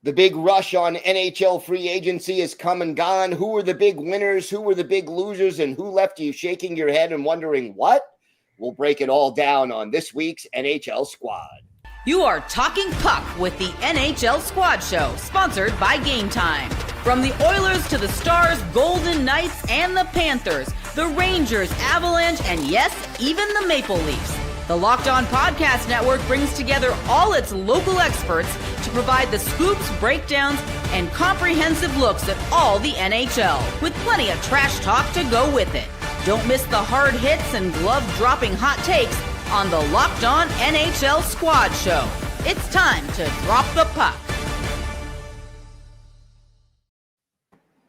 The big rush on NHL free agency has come and gone. Who were the big winners? Who were the big losers? And who left you shaking your head and wondering what? We'll break it all down on this week's NHL Squad. You are talking puck with the NHL Squad Show, sponsored by Game Time. From the Oilers to the Stars, Golden Knights, and the Panthers, the Rangers, Avalanche, and yes, even the Maple Leafs. The Locked On Podcast Network brings together all its local experts to provide the scoops, breakdowns, and comprehensive looks at all the NHL, with plenty of trash talk to go with it. Don't miss the hard hits and glove-dropping hot takes on the Locked On NHL Squad Show. It's time to drop the puck.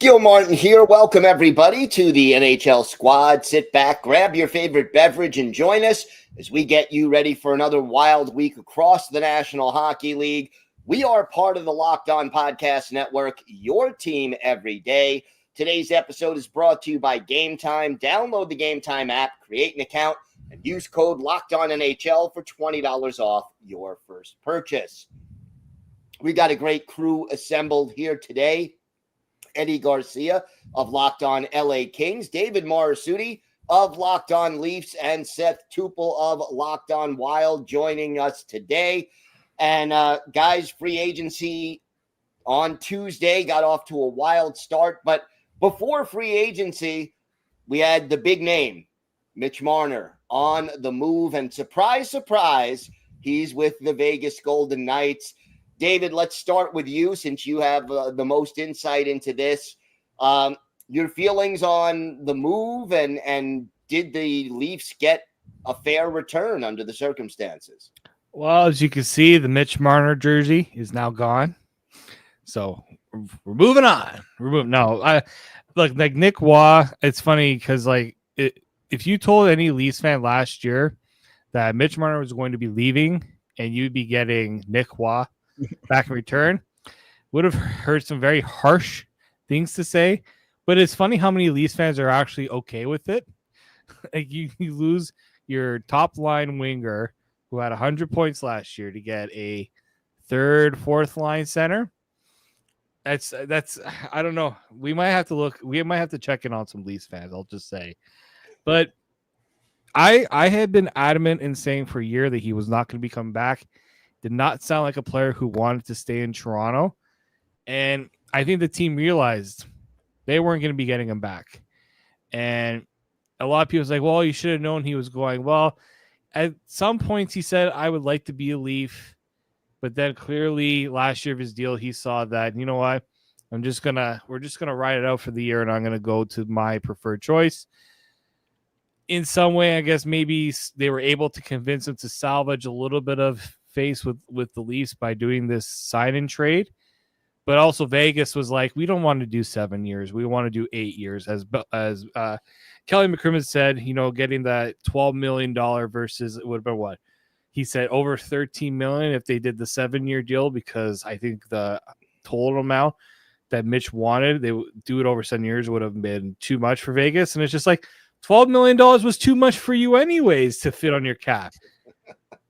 Gil Martin here. Welcome, everybody, to the NHL Squad. Sit back, grab your favorite beverage, and join us as we get you ready for another wild week across the National Hockey League. We are part of the Locked On Podcast Network, your team every day. Today's episode is brought to you by Game Time. Download the Game Time app, create an account, and use code LOCKEDONNHL for $20 off your first purchase. We got a great crew assembled here today. Eddie Garcia of Locked On LA Kings, David Morassutti of Locked On Leafs, and Seth Toupal of Locked On Wild joining us today. And guys, free agency on Tuesday got off to a wild start. But before free agency, we had the big name, Mitch Marner, on the move. And surprise, surprise, he's with the Vegas Golden Knights. David, let's start with you since you have the most insight into this. Your feelings on the move and did the Leafs get a fair return under the circumstances? Well, as you can see, the Mitch Marner jersey is now gone. So we're moving on. Look, like Nick Waugh, it's funny because if you told any Leafs fan last year that Mitch Marner was going to be leaving and you'd be getting Nick Waugh back in return, would have heard some very harsh things to say. But it's funny how many Leafs fans are actually okay with it. Like you lose your top line winger who had 100 points last year to get a third, fourth line center. That's I don't know. We might have to check in on some Leafs fans, I'll just say. But I had been adamant in saying for a year that he was not going to be coming back. Did not sound like a player who wanted to stay in Toronto. And I think the team realized they weren't going to be getting him back. And a lot of people was like, well, you should have known he was going. Well, at some points he said, I would like to be a Leaf. But then clearly last year of his deal, he saw that, you know what, we're just going to ride it out for the year and I'm going to go to my preferred choice. In some way, I guess maybe they were able to convince him to salvage a little bit of face with the Leafs by doing this sign-in trade. But also Vegas was like, we don't want to do 7 years. We want to do 8 years. As Kelly McCrimmon said, getting that $12 million versus it would have been what? He said over $13 million if they did the 7-year deal, because I think the total amount that Mitch wanted, they would do it over 7 years, would have been too much for Vegas. And it's just like $12 million was too much for you anyways to fit on your cap.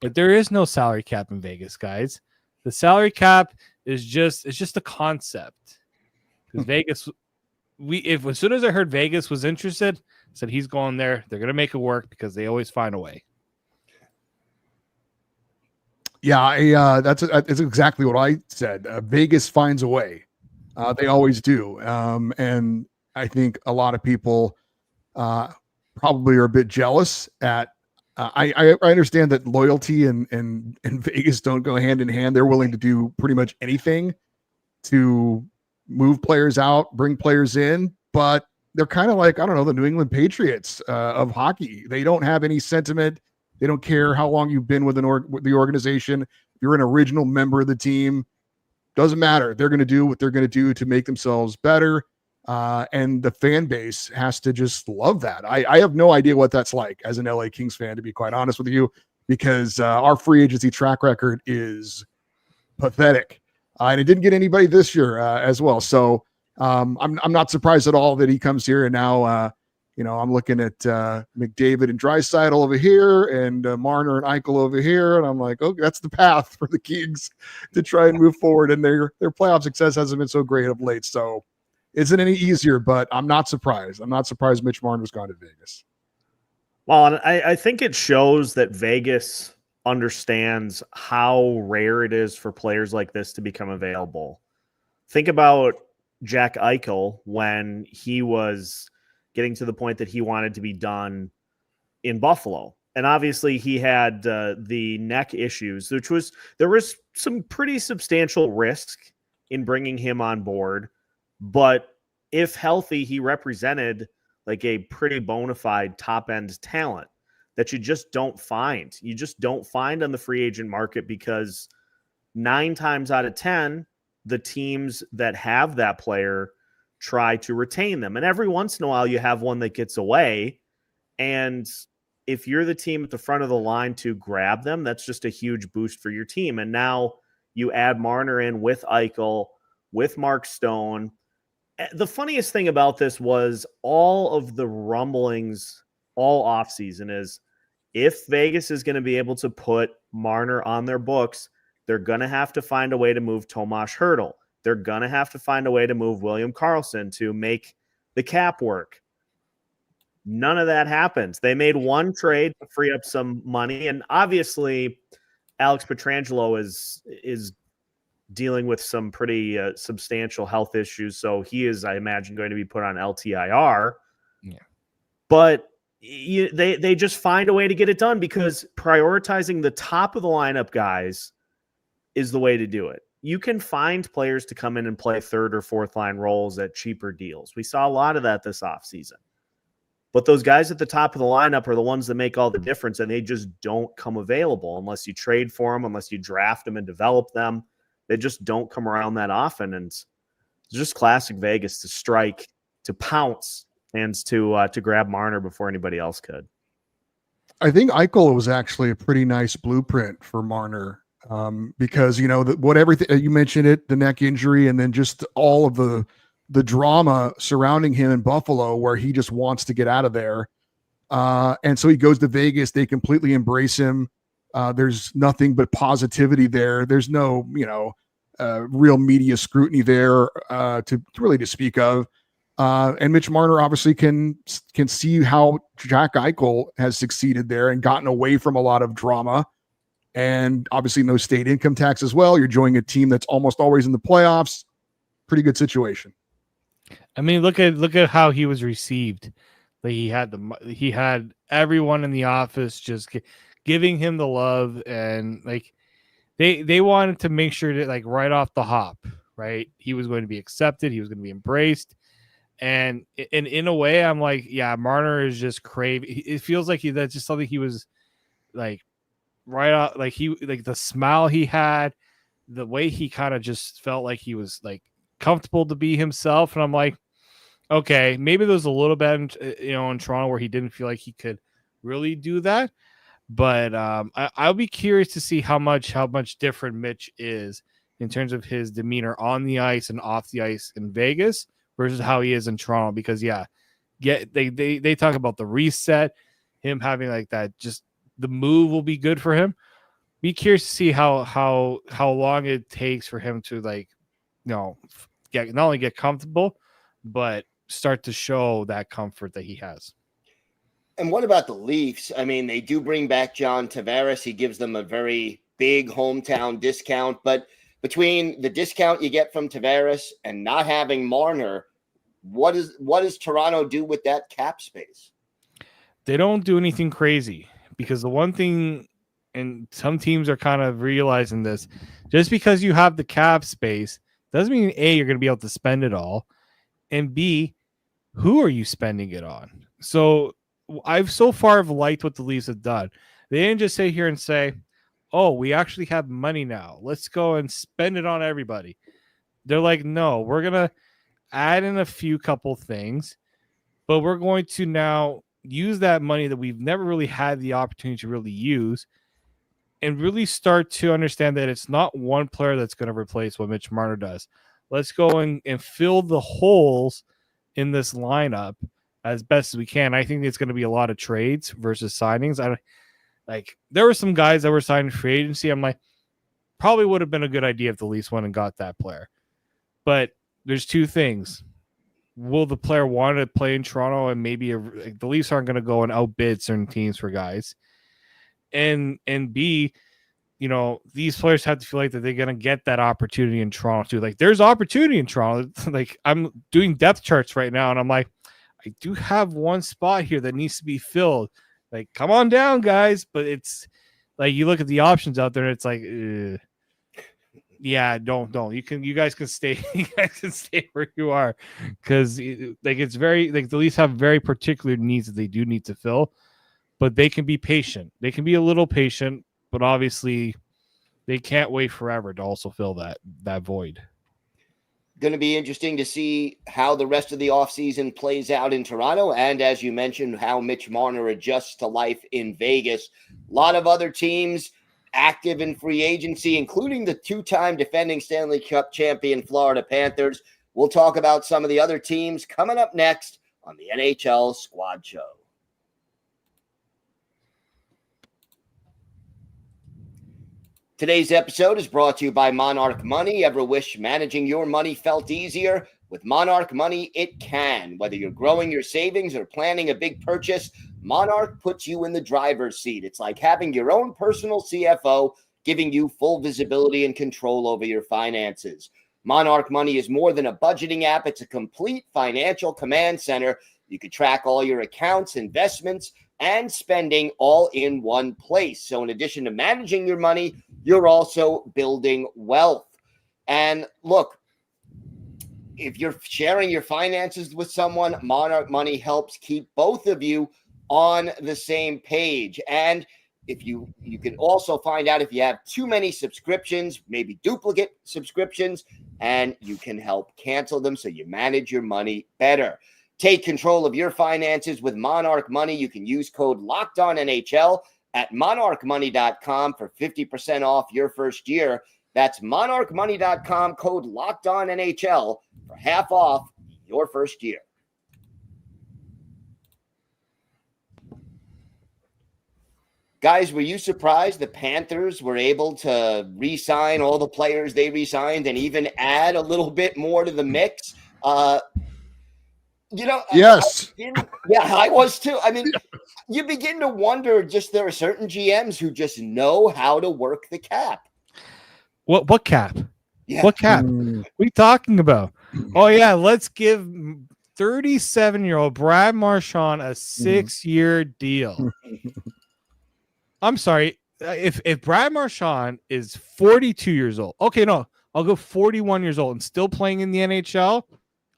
But there is no salary cap in Vegas, guys. The salary cap is just a concept. Because Vegas, as soon as I heard Vegas was interested, I said he's going there. They're gonna make it work because they always find a way. Yeah, that's exactly what I said. Vegas finds a way. They always do. And I think a lot of people probably are a bit jealous at. I understand that loyalty and Vegas don't go hand in hand. They're willing to do pretty much anything to move players out, bring players in, but they're kind of like, I don't know, the New England Patriots of hockey. They don't have any sentiment. They don't care how long you've been with the organization. If you're an original member of the team, doesn't matter. They're going to do what they're going to do to make themselves better. And the fan base has to just love that. I have no idea what that's like as an LA Kings fan, to be quite honest with you, because our free agency track record is pathetic. And it didn't get anybody this year as well. So I'm not surprised at all that he comes here and now I'm looking at McDavid and Draisaitl over here, and Marner and Eichel over here, and I'm like, oh, that's the path for the Kings to try and move forward. And their playoff success hasn't been so great of late, so isn't any easier. But I'm not surprised. I'm not surprised Mitch Marner's gone to Vegas. Well, and I think it shows that Vegas understands how rare it is for players like this to become available. Think about Jack Eichel when he was getting to the point that he wanted to be done in Buffalo. And obviously he had the neck issues, there was some pretty substantial risk in bringing him on board. But if healthy, he represented like a pretty bona fide top end talent that you just don't find. You just don't find on the free agent market, because 9 times out of 10, the teams that have that player try to retain them. And every once in a while you have one that gets away. And if you're the team at the front of the line to grab them, that's just a huge boost for your team. And now you add Marner in with Eichel, with Mark Stone. The funniest thing about this was all of the rumblings all offseason is, if Vegas is going to be able to put Marner on their books, they're going to have to find a way to move Tomas Hertl. They're going to have to find a way to move William Karlsson to make the cap work. None of that happens. They made one trade to free up some money, and obviously Alex Pietrangelo is dealing with some pretty substantial health issues, so he is, I imagine, going to be put on LTIR. Yeah. But they just find a way to get it done, because prioritizing the top of the lineup guys is the way to do it. You can find players to come in and play third or fourth line roles at cheaper deals. We saw a lot of that this offseason. But those guys at the top of the lineup are the ones that make all the difference, and they just don't come available unless you trade for them, unless you draft them and develop them. They just don't come around that often, and it's just classic Vegas to strike, to pounce, and to grab Marner before anybody else could. I think Eichel was actually a pretty nice blueprint for Marner. Because everything you mentioned, the neck injury, and then just all of the drama surrounding him in Buffalo, where he just wants to get out of there. And so he goes to Vegas. They completely embrace him. There's nothing but positivity there. There's no, real media scrutiny there to really to speak of. And Mitch Marner obviously can see how Jack Eichel has succeeded there and gotten away from a lot of drama. And obviously no state income tax as well. You're joining a team that's almost always in the playoffs. Pretty good situation. I mean, look at how he was received. Like he had everyone in the office just giving him the love, and like they wanted to make sure that, like, right off the hop, right, he was going to be accepted, he was going to be embraced. And in a way, I'm like, yeah, Marner is just craving. It feels like that's just something he was like. Right out, like the smile he had, the way he kind of just felt like he was like comfortable to be himself. And I'm like, okay, maybe there was a little bit, in Toronto where he didn't feel like he could really do that. But I'll be curious to see how much different Mitch is in terms of his demeanor on the ice and off the ice in Vegas versus how he is in Toronto. Because they talk about the reset, him having like that, just the move will be good for him. Be curious to see how long it takes for him to not only get comfortable, but start to show that comfort that he has. And what about the Leafs? I mean, they do bring back John Tavares. He gives them a very big hometown discount. But between the discount you get from Tavares and not having Marner, what does Toronto do with that cap space? They don't do anything crazy, because the one thing, and some teams are kind of realizing this, just because you have the cap space doesn't mean A, you're going to be able to spend it all, and B, who are you spending it on? So I've so far liked what the Leafs have done. They didn't just sit here and say, oh, we actually have money now, let's go and spend it on everybody. They're like, no, we're going to add in a few couple things, but we're going to now use that money that we've never really had the opportunity to really use, and really start to understand that it's not one player that's going to replace what Mitch Marner does. Let's go and fill the holes in this lineup as best as we can. I think it's going to be a lot of trades versus signings. There were some guys that were signed in free agency. I'm like, probably would have been a good idea if the Leafs went and got that player. But there's two things. Will the player want to play in Toronto? And maybe the Leafs aren't going to go and outbid certain teams for guys. And B, these players have to feel like that they're going to get that opportunity in Toronto too. Like, there's opportunity in Toronto. Like, I'm doing depth charts right now, and I'm like, I do have one spot here that needs to be filled. Like, come on down, guys. But it's like, you look at the options out there, and it's like, yeah, don't. You guys can stay. You guys can stay where you are, because it's very the Leafs have very particular needs that they do need to fill, but they can be patient. They can be a little patient, but obviously, they can't wait forever to also fill that void. Going to be interesting to see how the rest of the offseason plays out in Toronto. And as you mentioned, how Mitch Marner adjusts to life in Vegas. A lot of other teams active in free agency, including the two-time defending Stanley Cup champion Florida Panthers. We'll talk about some of the other teams coming up next on the NHL Squad Show. Today's episode is brought to you by Monarch Money. Ever wish managing your money felt easier? With Monarch Money, it can. Whether you're growing your savings or planning a big purchase, Monarch puts you in the driver's seat. It's like having your own personal CFO, giving you full visibility and control over your finances. Monarch Money is more than a budgeting app. It's a complete financial command center. You can track all your accounts, investments, and spending all in one place. So in addition to managing your money, you're also building wealth. And look, if you're sharing your finances with someone, Monarch Money helps keep both of you on the same page. And if you can also find out if you have too many subscriptions, maybe duplicate subscriptions, and you can help cancel them so you manage your money better. Take control of your finances with Monarch Money. You can use code LOCKEDONNHL at monarchmoney.com for 50% off your first year. That's monarchmoney.com, code LOCKEDONNHL for half off your first year. Guys, were you surprised the Panthers were able to re-sign all the players they re-signed and add a little bit more to the mix? Yes. I was too. I mean, you begin to wonder, there are certain GMs who just know how to work the cap. What cap? Yeah. What cap? What are you talking about? Oh, yeah, let's give 37-year-old Brad Marchand a 6-year deal. I'm sorry. If Brad Marchand is 42 years old, okay, no, I'll go 41 years old and still playing in the NHL,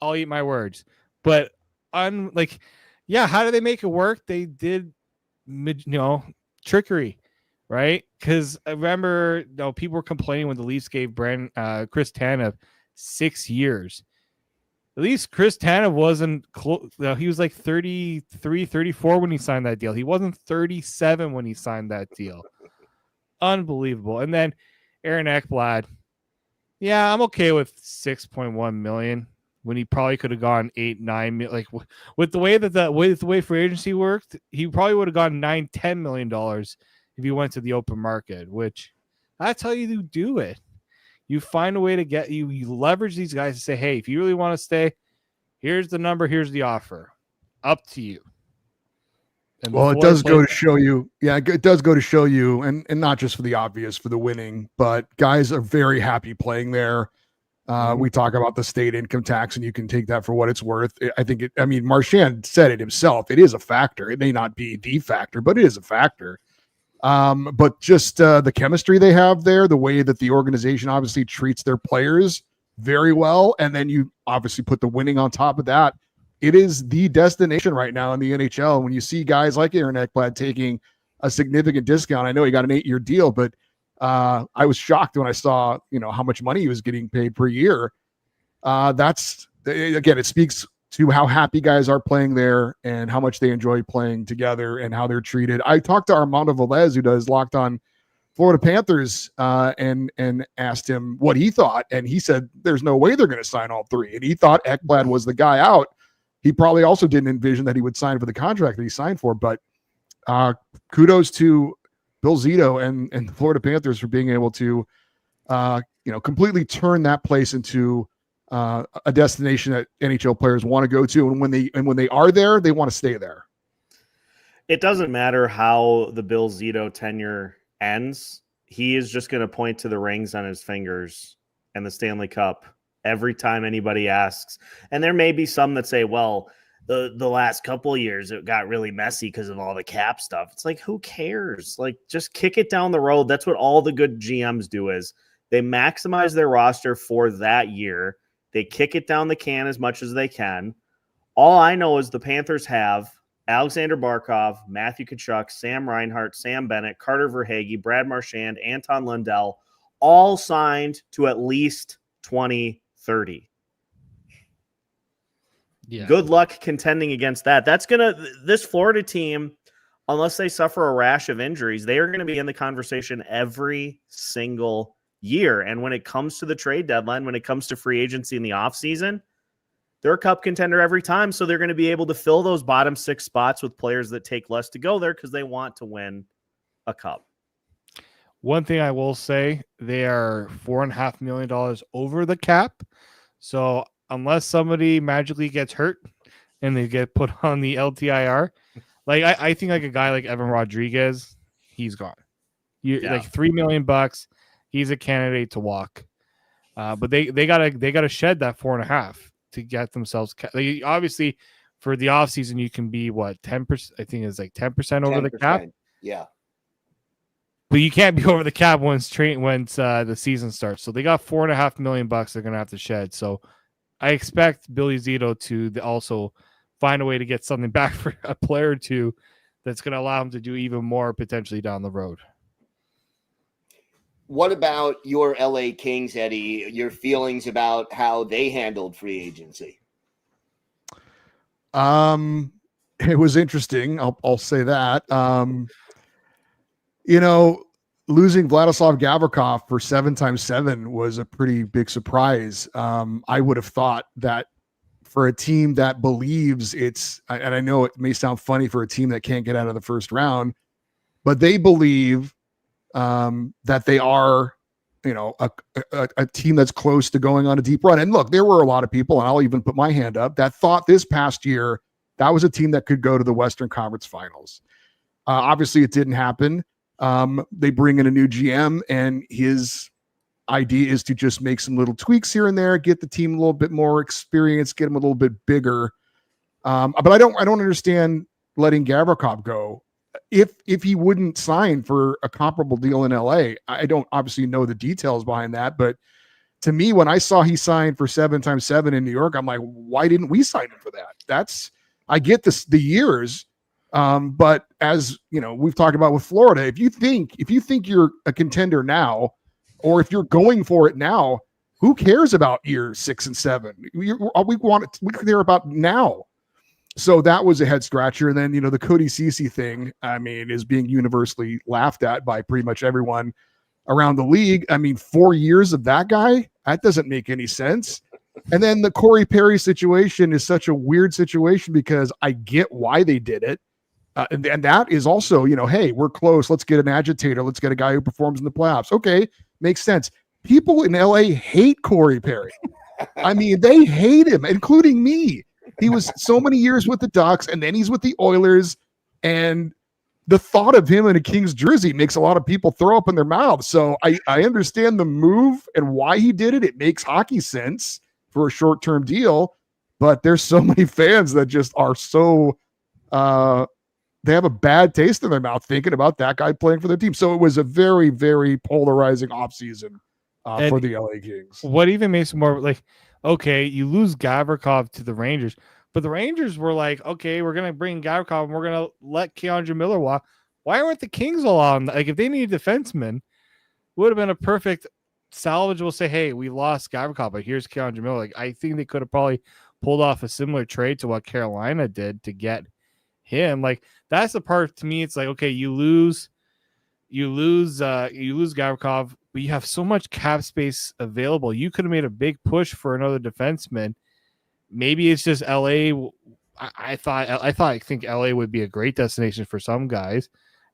I'll eat my words. But how do they make it work? They did, trickery, right? Because I remember, people were complaining when the Leafs gave Chris Tanev 6 years. At least Chris Tanev wasn't close. He was like 33, 34 when he signed that deal. He wasn't 37 when he signed that deal. Unbelievable. And then Aaron Ekblad. Yeah, I'm okay with $6.1 million. When he probably could have gone 8, 9 million, like with the way free agency worked, he probably would have gone $9-10 million if he went to the open market. Which that's how you do it. You find a way to get you leverage these guys to say, hey, if you really want to stay, here's the number, here's the offer, up to you. And well, it does go to show you, it does go to show you, and not just for the obvious, for the winning, but guys are very happy playing there. We talk about the state income tax, and you can take that for what it's worth. Marchand said it himself. It is a factor. It may not be the factor, but it is a factor. But just the chemistry they have there, the way that the organization obviously treats their players very well, and then you obviously put the winning on top of that. It is the destination right now in the NHL. When you see guys like Aaron Ekblad taking a significant discount, I know he got an 8-year deal, but I was shocked when I saw, how much money he was getting paid per year. It speaks to how happy guys are playing there and how much they enjoy playing together and how they're treated. I talked to Armando Velez, who does Locked On Florida Panthers, and asked him what he thought. And he said, there's no way they're going to sign all three. And he thought Ekblad was the guy out. he probably also didn't envision that he would sign for the contract that he signed for. But kudos to Bill Zito and the Florida Panthers for being able to, completely turn that place into a destination that NHL players want to go to. And when they are there, they want to stay there. It doesn't matter how the Bill Zito tenure ends. He is just going to point to the rings on his fingers and the Stanley Cup every time anybody asks. And there may be some that say, well, the last couple of years, it got really messy because of all the cap stuff. It's like, who cares? Like, just kick it down the road. That's what all the good GMs do, is they maximize their roster for that year. They kick it down the can as much as they can. All I know is the Panthers have Alexander Barkov, Matthew Tkachuk, Sam Reinhart, Sam Bennett, Carter Verhaeghe, Brad Marchand, Anton Lundell, all signed to at least 2030. Yeah. Good luck contending against that. This Florida team, unless they suffer a rash of injuries, they are going to be in the conversation every single year. And when it comes to the trade deadline, when it comes to free agency in the offseason, they're a cup contender every time. So they're going to be able to fill those bottom 6 spots with players that take less to go there because they want to win a cup. One thing I will say, they are $4.5 million over the cap. So unless somebody magically gets hurt and they get put on the LTIR, like I think like a guy like Evan Rodriguez, he's gone. Like $3 million, he's a candidate to walk. But they gotta shed that 4.5 to get themselves. Obviously, for the offseason, you can be 10%. I think it's like 10% over the cap. Yeah. But you can't be over the cap once the season starts. So they got $4.5 million they're gonna have to shed. So I expect Billy Zito to also find a way to get something back for a player or two that's gonna allow him to do even more potentially down the road. What about your LA Kings, Eddie? Your feelings about how they handled free agency? It was interesting. I'll say that. Losing Vladislav Gavrikov for 7x7 was a pretty big surprise. I would have thought that for a team that believes and I know it may sound funny for a team that can't get out of the first round, but they believe that they are, a team that's close to going on a deep run. And look, there were a lot of people, and I'll even put my hand up, that thought this past year that was a team that could go to the Western Conference Finals. Obviously, it didn't happen. They bring in a new GM, and his idea is to just make some little tweaks here and there, get the team a little bit more experience, get them a little bit bigger. But I don't understand letting Gavrikov go. If he wouldn't sign for a comparable deal in LA, I don't obviously know the details behind that, but to me, when I saw he signed for 7x7 in New York, I'm like, why didn't we sign him for that? I get the years, but as we've talked about with Florida, if you think you're a contender now, or if you're going for it now, who cares about year 6 and 7? We care about now. So that was a head scratcher. And then, the Cody Ceci thing, is being universally laughed at by pretty much everyone around the league. 4 years of that guy, that doesn't make any sense. And then the Corey Perry situation is such a weird situation because I get why they did it. And that is also, hey, we're close. Let's get an agitator. Let's get a guy who performs in the playoffs. Okay, makes sense. People in LA hate Corey Perry. They hate him, including me. He was so many years with the Ducks, and then he's with the Oilers, and the thought of him in a Kings jersey makes a lot of people throw up in their mouths. So I understand the move and why he did it. It makes hockey sense for a short-term deal, but there's so many fans that just are so they have a bad taste in their mouth thinking about that guy playing for their team. So it was a very, very polarizing offseason for the LA Kings. What even makes it more like, okay, you lose Gavrikov to the Rangers, but the Rangers were like, okay, we're going to bring Gavrikov and we're going to let Keandre Miller walk. Why weren't the Kings allowed? Like, if they need a defenseman, would have been a perfect salvage. We'll say, hey, we lost Gavrikov, but here's Keandre Miller. Like, I think they could have probably pulled off a similar trade to what Carolina did to get him. Like, that's the part to me. It's like, okay, you lose Gavrikov, but you have so much cap space available. You could have made a big push for another defenseman maybe it's just LA. I think LA would be a great destination for some guys,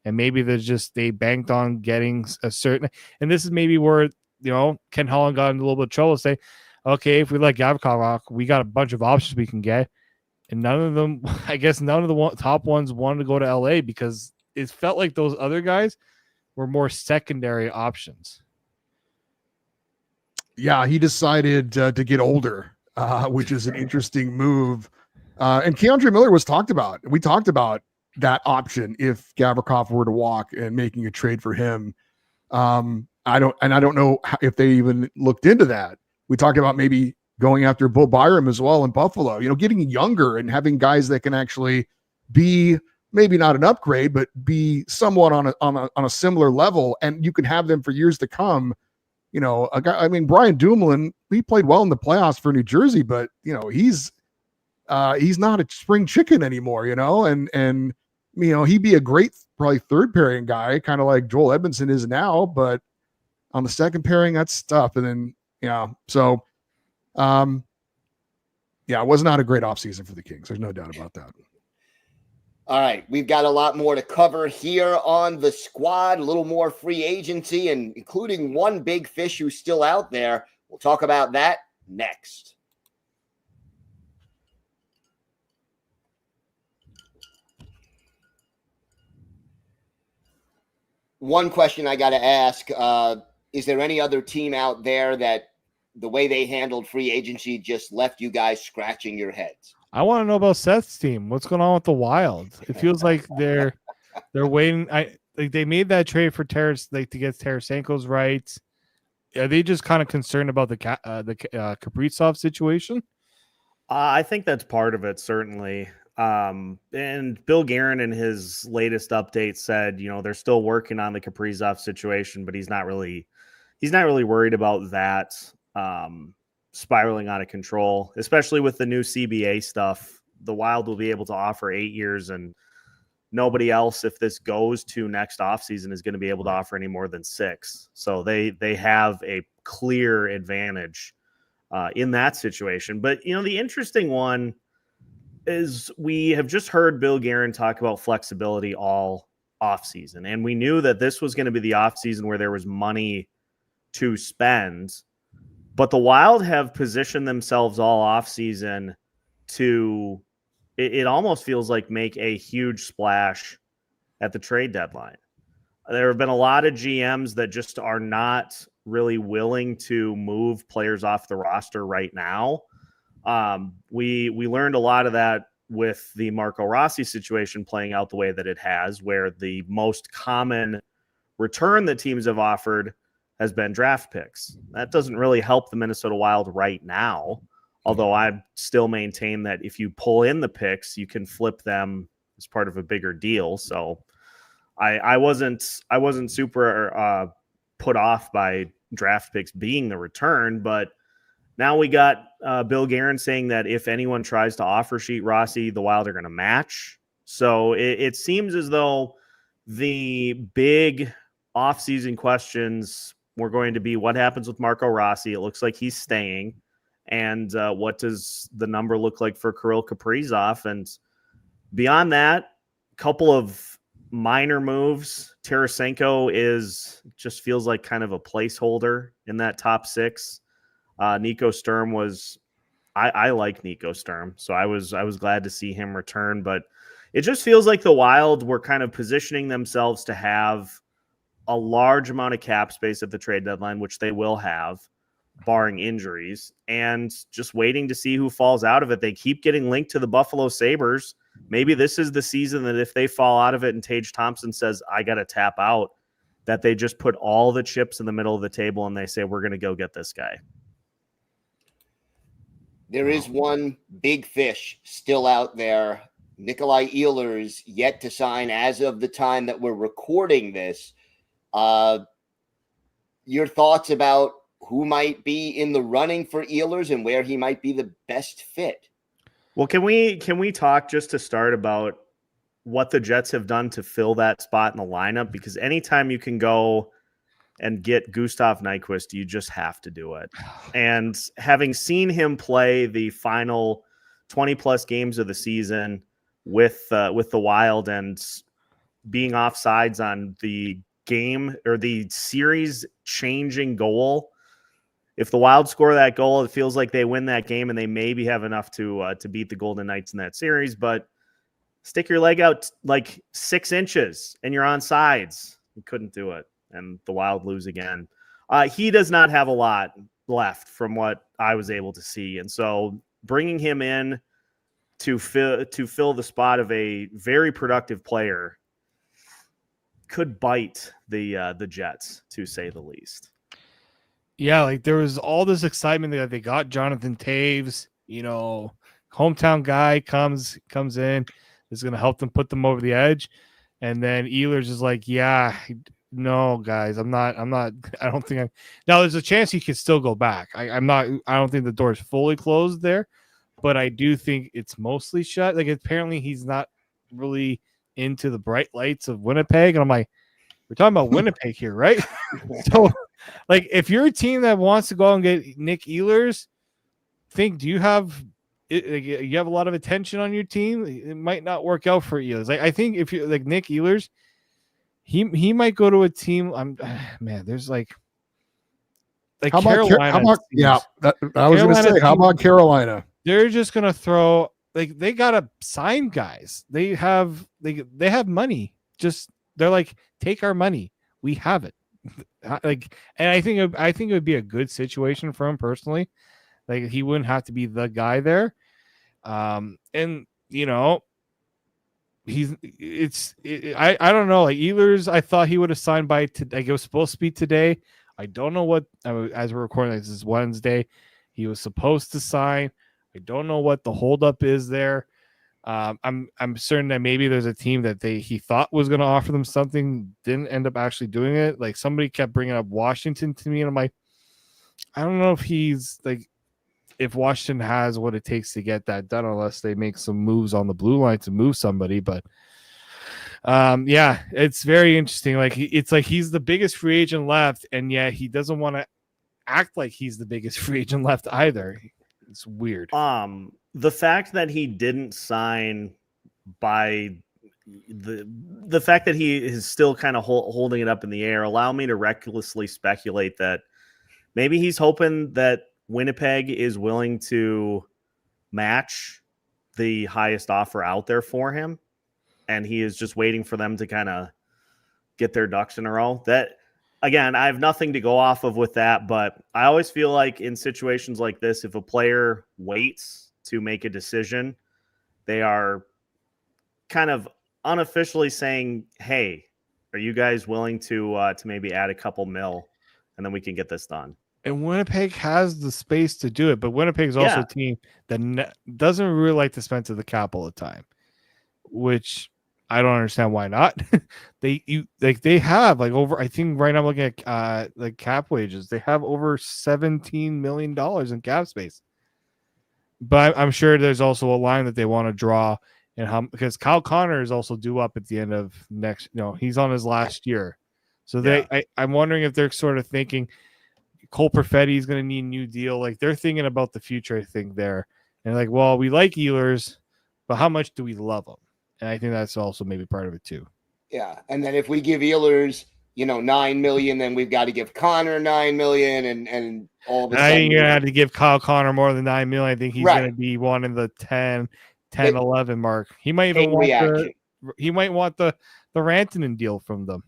and maybe they banked on getting a certain. And this is maybe where Ken Holland got into a little bit of trouble. Say, okay, if we let Gavrikov, we got a bunch of options we can get, and none of them, I guess, none of the top ones wanted to go to LA because it felt like those other guys were more secondary options. Yeah, he decided to get older, which is an interesting move. And Keandre Miller was talked about. We talked about that option if Gavrikov were to walk and making a trade for him. I don't know if they even looked into that. We talked about maybe going after Bo Byram as well in Buffalo. Getting younger and having guys that can actually be maybe not an upgrade, but be somewhat on a similar level, and you can have them for years to come. A guy. I mean, Brian Dumoulin, he played well in the playoffs for New Jersey, but he's not a spring chicken anymore. And he'd be a great probably third pairing guy, kind of like Joel Edmondson is now, but on the second pairing, that's tough. And then it was not a great offseason for the Kings. There's no doubt about that. All right, we've got a lot more to cover here on the squad, a little more free agency, and including one big fish who's still out there. We'll talk about that next. One question I got to ask, is there any other team out there that the way they handled free agency just left you guys scratching your heads? I want to know about Seth's team. What's going on with the Wild? It feels like they're waiting. They made that trade for to get Tarasenko's rights. Are they just kind of concerned about the Kaprizov situation? I think that's part of it, certainly. And Bill Guerin in his latest update said, they're still working on the Kaprizov situation, but he's not really worried about that spiraling out of control, especially with the new CBA stuff. The Wild will be able to offer 8 years, and nobody else, if this goes to next offseason, is going to be able to offer any more than 6. So they have a clear advantage in that situation. But, the interesting one is we have just heard Bill Guerin talk about flexibility all offseason, and we knew that this was going to be the offseason where there was money to spend. But the Wild have positioned themselves all offseason to, it almost feels like, make a huge splash at the trade deadline. There have been a lot of GMs that just are not really willing to move players off the roster right now. We learned a lot of that with the Marco Rossi situation playing out the way that it has, where the most common return that teams have offered has been draft picks. That doesn't really help the Minnesota Wild right now, although I still maintain that if you pull in the picks, you can flip them as part of a bigger deal. So I wasn't super put off by draft picks being the return, but now we got Bill Guerin saying that if anyone tries to offer sheet Rossi, the Wild are going to match. So it seems as though the big offseason questions were going to be what happens with Marco Rossi. It looks like he's staying. And what does the number look like for Kirill Kaprizov? And beyond that, a couple of minor moves. Tarasenko just feels like kind of a placeholder in that top 6. Nico Sturm was, I like Nico Sturm, so I was glad to see him return. But it just feels like the Wild were kind of positioning themselves to have a large amount of cap space at the trade deadline, which they will have, barring injuries, and just waiting to see who falls out of it. They keep getting linked to the Buffalo Sabres. Maybe this is the season that if they fall out of it and Tage Thompson says, I got to tap out, that they just put all the chips in the middle of the table and they say, we're going to go get this guy. There is one big fish still out there. Nikolaj Ehlers yet to sign as of the time that we're recording this. Your thoughts about who might be in the running for Ehlers and where he might be the best fit? Well, can we talk just to start about what the Jets have done to fill that spot in the lineup? Because anytime you can go and get Gustav Nyquist, you just have to do it. And having seen him play the final 20 plus games of the season with the Wild and being offsides on the game or the series changing goal, if the Wild score that goal, it feels like they win that game and they maybe have enough to beat the Golden Knights in that series. But stick your leg out like 6 inches and you're on sides. You couldn't do it. And the Wild lose again. He does not have a lot left from what I was able to see. And so bringing him in to fill the spot of a very productive player could bite the Jets, to say the least. Yeah, like there was all this excitement that they got Jonathan Taves, hometown guy comes in, is going to help them put them over the edge. And then Ehlers is like, yeah, no, guys, I don't think now there's a chance he could still go back. I don't think the door is fully closed there, but I do think it's mostly shut. Like apparently he's not really into the bright lights of Winnipeg. And I'm like, we're talking about Winnipeg here, right? So like if you're a team that wants to go and get Nick Ehlers, do you have a lot of attention on your team? It might not work out for Ehlers. Like I think if you like Nick Ehlers, he might go to a team. There's like how Carolina. I was going to say, how about Carolina? They're just going to throw like they got to sign guys. They have money. Just they're like, take our money. We have it. Like, and I think it would be a good situation for him personally. Like he wouldn't have to be the guy there. And I don't know. Like Ehlers, I thought he would have signed by today. Like it was supposed to be today. I don't know what. As we're recording, this is Wednesday. He was supposed to sign. I don't know what the holdup is there. I'm certain that maybe there's a team that he thought was going to offer them something, didn't end up actually doing it. Like somebody kept bringing up Washington to me, and I'm like, I don't know if Washington has what it takes to get that done, unless they make some moves on the blue line to move somebody. But it's very interesting. Like it's like he's the biggest free agent left, and yet he doesn't want to act like he's the biggest free agent left either. It's weird. The fact that he didn't sign by the fact that he is still kind of holding it up in the air allow me to recklessly speculate that maybe he's hoping that Winnipeg is willing to match the highest offer out there for him, and he is just waiting for them to kind of get their ducks in a row. That, again, I have nothing to go off of with that, but I always feel like in situations like this, if a player waits to make a decision, they are kind of unofficially saying, hey, are you guys willing to maybe add a couple mil and then we can get this done? And Winnipeg has the space to do it, but Winnipeg is also a team that doesn't really like to spend to the cap all the time, which I don't understand why not. They have like over, I think right now I'm looking at like cap wages. They have over $17 million in cap space. But I'm sure there's also a line that they want to draw, and because Kyle Connor is also due up at the end of next. He's on his last year, so I'm wondering if they're sort of thinking Cole Perfetti is going to need a new deal. Like they're thinking about the future. I think there, and like, well, we like Ehlers, but how much do we love him? And I think that's also maybe part of it too. Yeah, and then if we give Ehlers, $9 million, then we've got to give Connor $9 million, and all of a sudden, I think you're gonna have to give Kyle Connor more than $9 million. I think he's going to be one in the 10, 11 mark. He might even want the Rantanen deal from them.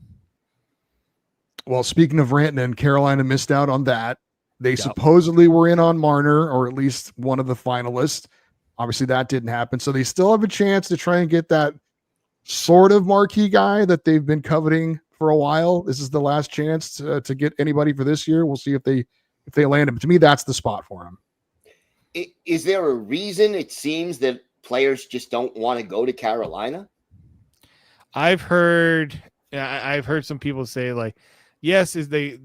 Well, speaking of Rantanen, Carolina missed out on that. They supposedly were in on Marner, or at least one of the finalists. Obviously, that didn't happen. So they still have a chance to try and get that sort of marquee guy that they've been coveting for a while. This is the last chance to get anybody for this year. We'll see if they land him. To me, that's the spot for him. Is there a reason it seems that players just don't want to go to Carolina? I've heard some people say like, yes, they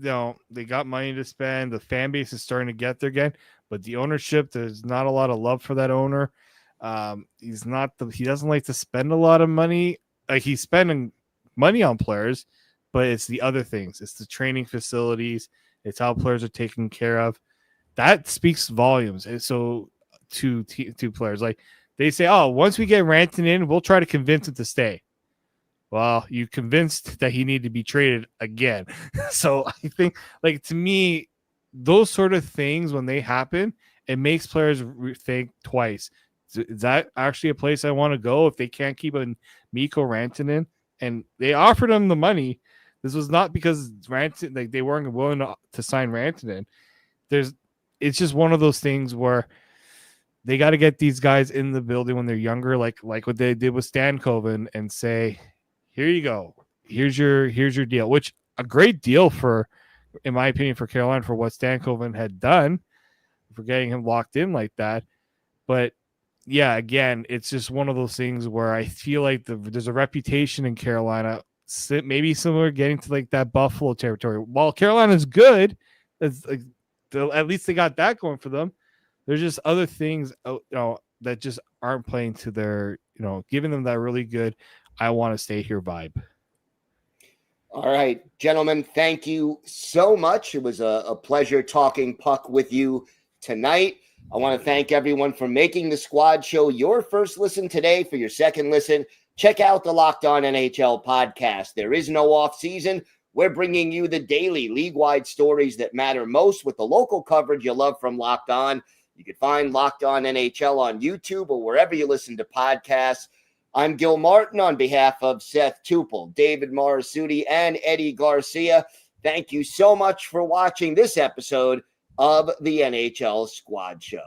got money to spend. The fan base is starting to get there again, but the ownership, there's not a lot of love for that owner. He doesn't like to spend a lot of money. Like he's spending money on players, but it's the other things. It's the training facilities. It's how players are taken care of. That speaks volumes. And so to players, like they say, oh, once we get Rantanen in, we'll try to convince him to stay. Well, you convinced that he needed to be traded again. So I think, like, to me, those sort of things, when they happen, it makes players think twice. Is that actually a place I want to go if they can't keep a Mikko Rantanen? And they offered him the money. This was not because Rantanen, like, they weren't willing to sign Rantanen. It's just one of those things where they got to get these guys in the building when they're younger, like what they did with Stankoven, and say, here you go. Here's your deal, which a great deal for, in my opinion, for Carolina, for what Stankoven had done, for getting him locked in like that. But yeah, again, it's just one of those things where I feel like there's a reputation in Carolina, maybe similar, getting to like that Buffalo territory. While Carolina's good, it's like, at least they got that going for them. There's just other things, that just aren't playing to their, giving them that really good, I want to stay here vibe. All right, gentlemen, thank you so much. It was a pleasure talking puck with you tonight. I want to thank everyone for making the Squad Show your first listen today. For your second listen, check out the Locked On NHL podcast. There is no off season. We're bringing you the daily league-wide stories that matter most with the local coverage you love from Locked On. You can find Locked On NHL on YouTube or wherever you listen to podcasts. I'm Gil Martin on behalf of Seth Toupal, David Morassutti, and Eddie Garcia. Thank you so much for watching this episode of the NHL Squad Show.